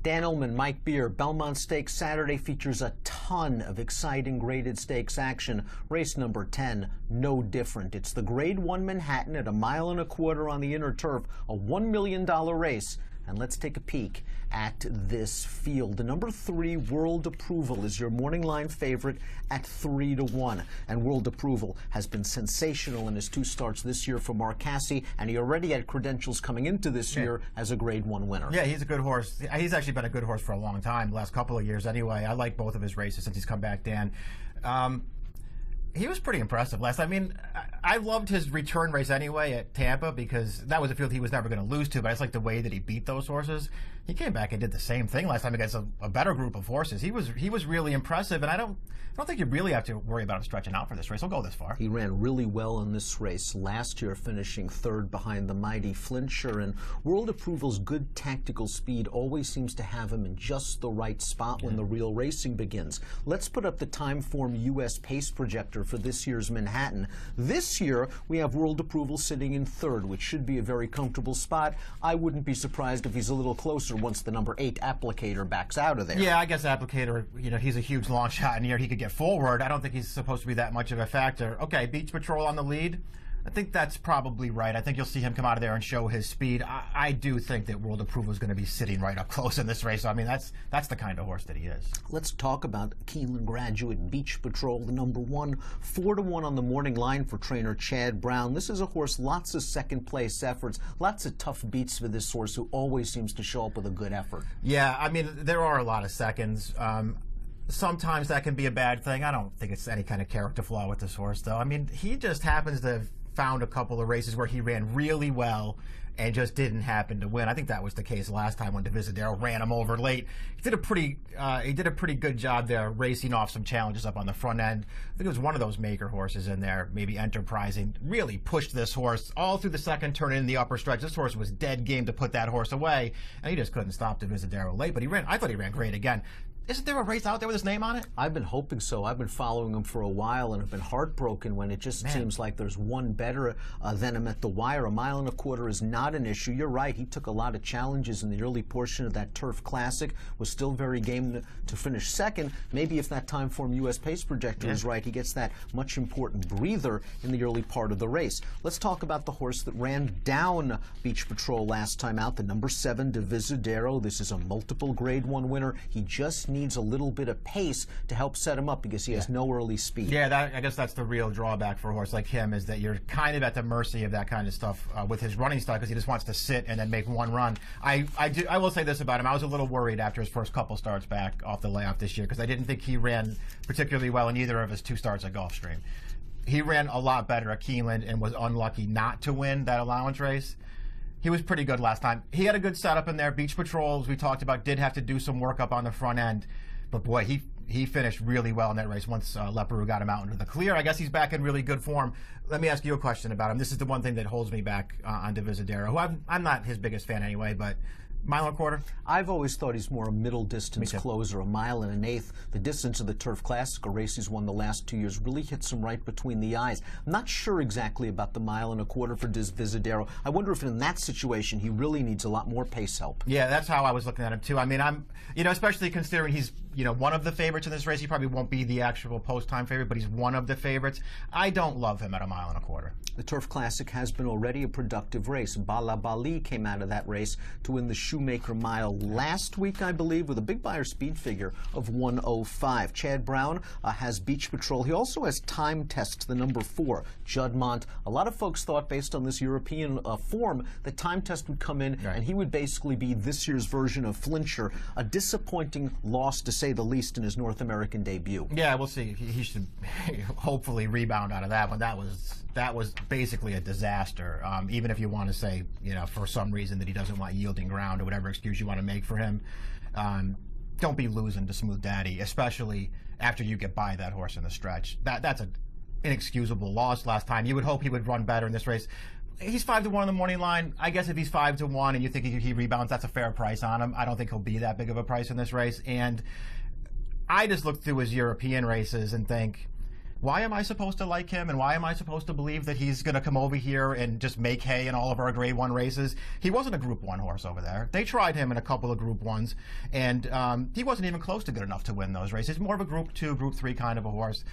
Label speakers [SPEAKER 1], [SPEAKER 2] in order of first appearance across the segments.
[SPEAKER 1] Dan Illman, Mike Beer. Belmont Stakes Saturday features a ton of exciting graded stakes action. Race number 10, no different. It's the Grade 1 Manhattan at 1.25 miles on the inner turf, a $1 million race. And let's take a peek at this field. The number 3, World Approval, is your morning line favorite at 3-1. And World Approval has been sensational in his 2 starts this year for Mark Casse, and he already had credentials coming into this year as a Grade 1 winner.
[SPEAKER 2] Yeah, he's a good horse. He's actually been a good horse for a long time, the last couple of years anyway. I like both of his races since he's come back, Dan. He was pretty impressive last time. I mean, I loved his return race anyway at Tampa because that was a field he was never going to lose to, but I just like the way that he beat those horses. He came back and did the same thing last time against a better group of horses. He was really impressive, and I don't think you really have to worry about him stretching out for this race. He'll go this far.
[SPEAKER 1] He ran really well in this race last year, finishing 3rd behind the mighty Flincher, and World Approval's good tactical speed always seems to have him in just the right spot when the real racing begins. Let's put up the Timeform U.S. pace projector for this year's Manhattan. This year, we have World Approval sitting in 3rd, which should be a very comfortable spot. I wouldn't be surprised if he's a little closer once the number 8 Applicator backs out of there.
[SPEAKER 2] Yeah, I guess Applicator, he's a huge long shot in here. He could get forward. I don't think he's supposed to be that much of a factor. Okay, Beach Patrol on the lead. I think that's probably right. I think you'll see him come out of there and show his speed. I do think that World Approval is going to be sitting right up close in this race. I mean, that's the kind of horse that he is.
[SPEAKER 1] Let's talk about Keeneland graduate Beach Patrol, the number 1, 4-1 on the morning line for trainer Chad Brown. This is a horse, lots of second place efforts, lots of tough beats for this horse who always seems to show up with a good effort.
[SPEAKER 2] Yeah, I mean, there are a lot of seconds. Sometimes that can be a bad thing. I don't think it's any kind of character flaw with this horse, though. I mean, he just happens to have found a couple of races where he ran really well and just didn't happen to win. I think that was the case last time when Divisidero ran him over late. He did a pretty good job there racing off some challenges up on the front end. I think it was one of those maker horses in there, maybe Enterprising, really pushed this horse all through the second turn in the upper stretch. This horse was dead game to put that horse away, and he just couldn't stop Divisidero late, but I thought he ran great again. Isn't there a race out there with his name on it?
[SPEAKER 1] I've been hoping so. I've been following him for a while and have been heartbroken when it just seems like there's one better than him at the wire. 1.25 miles is not an issue. You're right. He took a lot of challenges in the early portion of that Turf Classic, was still very game to finish 2nd. Maybe if that Timeform U.S. pace projector is right, he gets that much important breather in the early part of the race. Let's talk about the horse that ran down Beach Patrol last time out, the number 7, Divisidero. This is a multiple Grade 1 winner. He just needs a little bit of pace to help set him up because he has no early speed.
[SPEAKER 2] Yeah, I guess that's the real drawback for a horse like him, is that you're kind of at the mercy of that kind of stuff with his running style, because he just wants to sit and then make one run. I will say this about him. I was a little worried after his first couple starts back off the layoff this year because I didn't think he ran particularly well in either of his 2 starts at Gulfstream. He ran a lot better at Keeneland and was unlucky not to win that allowance race. He was pretty good last time. He had a good setup in there. Beach Patrol, as we talked about, did have to do some work up on the front end. But boy, he finished really well in that race once Leparoux got him out into the clear. I guess he's back in really good form. Let me ask you a question about him. This is the one thing that holds me back on Divisidero, who I'm not his biggest fan anyway, but 1.25 miles?
[SPEAKER 1] I've always thought he's more a middle distance closer, 1 1/8 miles. The distance of the Turf Classic, a race he's won the last 2 years, really hits him right between the eyes. I'm not sure exactly about the 1.25 miles for Divisidero. I wonder if in that situation he really needs a lot more pace help.
[SPEAKER 2] Yeah, that's how I was looking at him too. I mean, especially considering he's one of the favorites in this race. He probably won't be the actual post-time favorite, but he's one of the favorites. I don't love him at 1.25 miles.
[SPEAKER 1] The Turf Classic has been already a productive race. Bala Bali came out of that race to win the Shoemaker Mile last week, I believe, with a big Beyer speed figure of 1:05. Chad Brown has Beach Patrol. He also has Time Test, the number 4, Juddmonte. A lot of folks thought, based on this European form, that Time Test would come in and he would basically be this year's version of Flincher. A disappointing loss, to say the least, in his North American debut.
[SPEAKER 2] Yeah, we'll see. He should hopefully rebound out of that one. That was basically a disaster. Even if you want to say, for some reason that he doesn't want yielding ground or whatever excuse you want to make for him, don't be losing to Smooth Daddy, especially after you get by that horse in the stretch. That's an inexcusable loss last time. You would hope he would run better in this race. He's 5-1 on the morning line. I guess if he's 5-1 and you think he rebounds, that's a fair price on him. I don't think he'll be that big of a price in this race. And I just look through his European races and think, why am I supposed to like him, and why am I supposed to believe that he's going to come over here and just make hay in all of our Grade 1 races? He wasn't a Group 1 horse over there. They tried him in a couple of Group 1s, and he wasn't even close to good enough to win those races. More of a Group 2, Group 3 kind of a horse.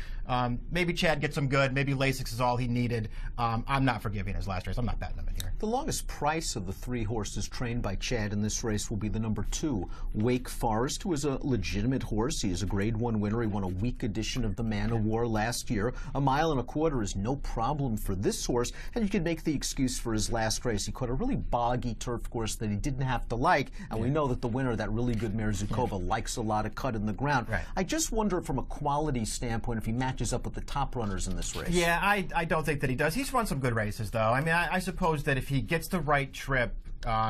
[SPEAKER 2] Maybe Chad gets him good. Maybe Lasix is all he needed. I'm not forgiving his last race. I'm not betting him in here.
[SPEAKER 1] The longest price of the 3 horses trained by Chad in this race will be the number 2, Wake Forest, who is a legitimate horse. He is a Grade 1 winner. He won a week edition of the Man of War last year. A mile and a quarter is no problem for this horse, and you can make the excuse for his last race. He caught a really boggy turf course that he didn't have to like, and we know that the winner, that really good mare Zukova, likes a lot of cut in the ground.
[SPEAKER 2] Right.
[SPEAKER 1] I just wonder from a quality standpoint if he matches up with the top runners in this race.
[SPEAKER 2] Yeah, I don't think that he does. He's run some good races, though. I mean, I suppose that if he gets the right trip,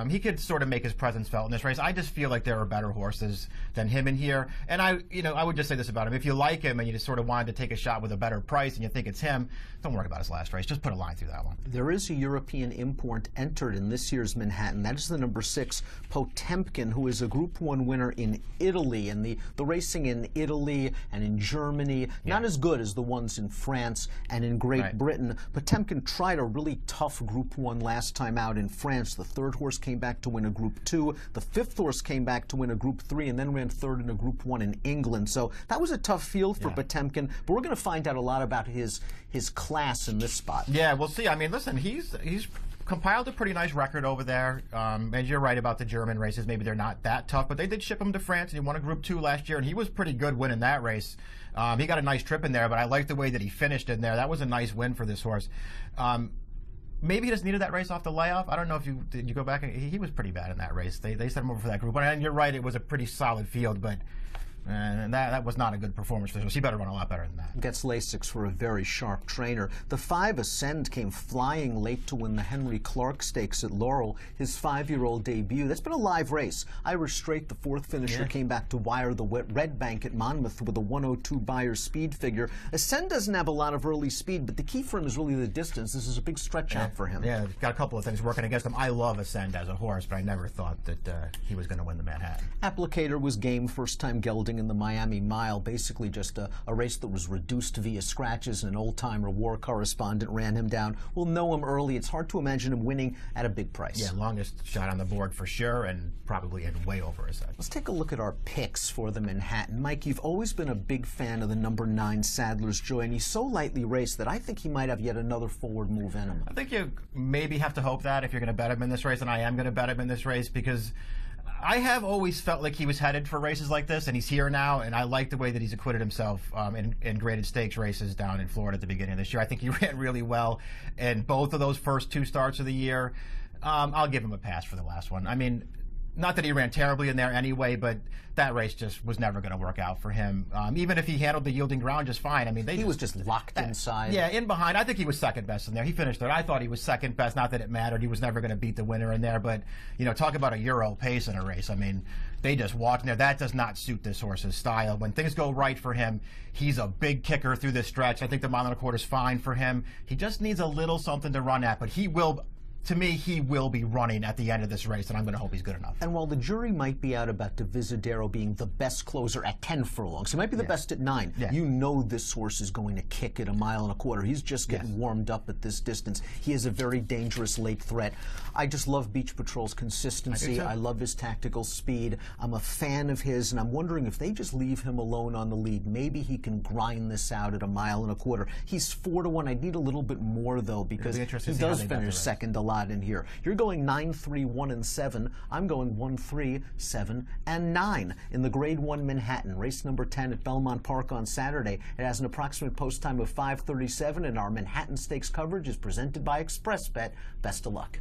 [SPEAKER 2] he could sort of make his presence felt in this race. I just feel like there are better horses than him in here. And I would just say this about him. If you like him and you just sort of wanted to take a shot with a better price and you think it's him, don't worry about his last race. Just put a line through that one.
[SPEAKER 1] There is a European import entered in this year's Manhattan. That is the number 6, Potemkin, who is a Group 1 winner in Italy. And the racing in Italy and in Germany, not as good as the ones in France and in Great Britain. Potemkin tried a really tough Group 1 last time out in France. The 3rd horse came back to win a Group 2. The 5th horse came back to win a Group 3 and then ran 3rd in a Group 1 in England. So that was a tough field for Potemkin, but we're going to find out a lot about his class in this spot.
[SPEAKER 2] Yeah, we'll see. I mean, listen, he's compiled a pretty nice record over there. And you're right about the German races. Maybe they're not that tough, but they did ship him to France, and he won a Group 2 last year, and he was pretty good winning that race. He got a nice trip in there, but I like the way that he finished in there. That was a nice win for this horse. Maybe he just needed that race off the layoff. I don't know if did you go back and he was pretty bad in that race. They sent him over for that Group 1, and you're right, it was a pretty solid field, but that was not a good performance for this. He better run a lot better than that.
[SPEAKER 1] Gets Lasix for a very sharp trainer. The 5 Ascend came flying late to win the Henry Clark Stakes at Laurel, his 5-year-old debut. That's been a live race. Irish Straight, the 4th finisher, came back to wire the Red Bank at Monmouth with a 102 Beyer speed figure. Ascend doesn't have a lot of early speed, but the key for him is really the distance. This is a big stretch out for him.
[SPEAKER 2] Yeah, got a couple of things working against him. I love Ascend as a horse, but I never thought that he was going to win the Manhattan.
[SPEAKER 1] Applicator was game, first time gelding in the Miami Mile, basically just a race that was reduced via scratches, and an old-timer war correspondent ran him down. We'll know him early. It's hard to imagine him winning at a big price.
[SPEAKER 2] Yeah, longest shot on the board for sure, and probably in way over his head.
[SPEAKER 1] Let's take a look at our picks for the Manhattan. Mike, you've always been a big fan of the number 9 Sadler's Joy, and he's so lightly raced that I think he might have yet another forward move in him.
[SPEAKER 2] I think you maybe have to hope that if you're going to bet him in this race, and I am going to bet him in this race, because I have always felt like he was headed for races like this, and he's here now, and I like the way that he's acquitted himself in graded stakes races down in Florida at the beginning of this year. I think he ran really well in both of those first 2 starts of the year. I'll give him a pass for the last one. I mean, not that he ran terribly in there anyway, but that race just was never going to work out for him. Even if he handled the yielding ground just fine. I mean,
[SPEAKER 1] he was just locked inside.
[SPEAKER 2] Yeah, in behind. I think he was second best in there. He finished third. I thought he was second best. Not that it mattered. He was never going to beat the winner in there. But, talk about a Euro pace in a race. I mean, they just walked in there. That does not suit this horse's style. When things go right for him, he's a big kicker through this stretch. I think the mile and a quarter is fine for him. He just needs a little something to run at, but he will. To me, he will be running at the end of this race, and I'm going to hope he's good enough.
[SPEAKER 1] And while the jury might be out about Divisidero being the best closer at 10 furlongs, he might be the best at 9.
[SPEAKER 2] Yeah.
[SPEAKER 1] You know this horse is going to kick at a mile and a quarter. He's just getting warmed up at this distance. He is a very dangerous late threat. I just love Beach Patrol's consistency. I love his tactical speed. I'm a fan of his, and I'm wondering if they just leave him alone on the lead, maybe he can grind this out at a mile and a quarter. He's 4-1. I need a little bit more, though, because he does finish second a lot in here. You're going 9, 3, 1, and 7. I'm going 1, 3, 7, and 9 in the Grade 1 Manhattan. Race number 10 at Belmont Park on Saturday. It has an approximate post time of 5:37, and our Manhattan Stakes coverage is presented by ExpressBet. Best of luck.